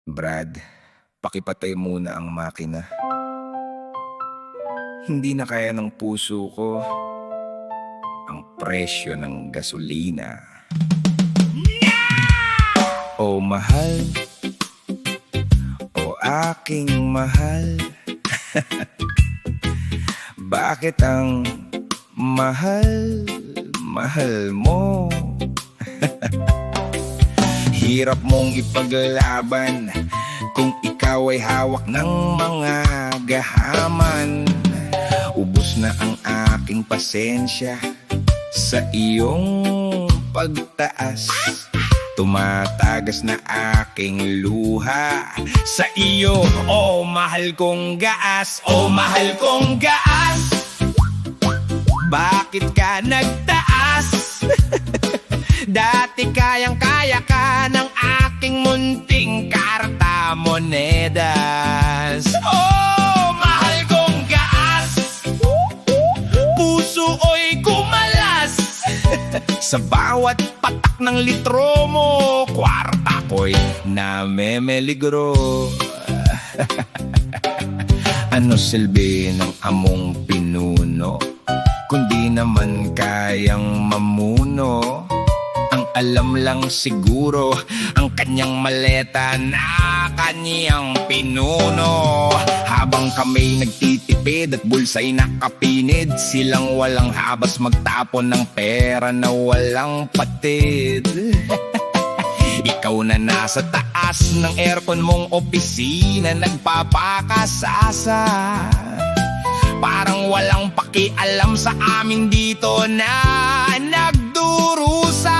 Brad, pakipatay muna ang makina. Hindi na kaya ng puso ko ang presyo ng gasolina. O mahal, o aking mahal, bakit ang mahal, mahal mo? Hirap mong ipaglaban kung ikaw ay hawak ng mga gahaman. Ubos na ang aking pasensya sa iyong pagtaas. Tumatagas na aking luha sa iyo, oh mahal kong gaas, oh mahal kong gaas. Bakit ka nagtaas? Dati kayang-kaya ka ng aking munting karta monedas. Oh, mahal kong gaas, puso oy kumalas. Sa bawat patak ng litro mo, kwarta ko'y namemeligro. Ano silbi ng among pinuno, kundi naman kayang mamuno? Ang alam lang siguro ang kanyang maleta na kanyang pinuno. Habang kami nagtitipid at bulsa'y nakapinid, silang walang habas magtapon ng pera na walang patid. Ikaw na nasa taas ng aircon mong opisina, nagpapakasasa. Parang walang pakialam sa amin dito na nagdurusa.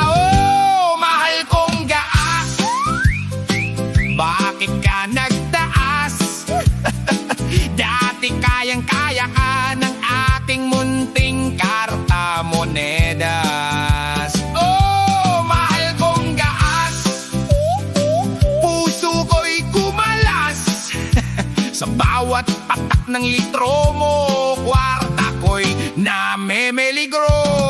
Oh, mahal kong gaas, bakit ka nagtaas? Dati kayang-kaya ka ng aking munting karta monedas. Oh, mahal kong gaas, puso ko'y kumalas. Sa bawat patak ng litro mo, kwarta ko'y namemeligro.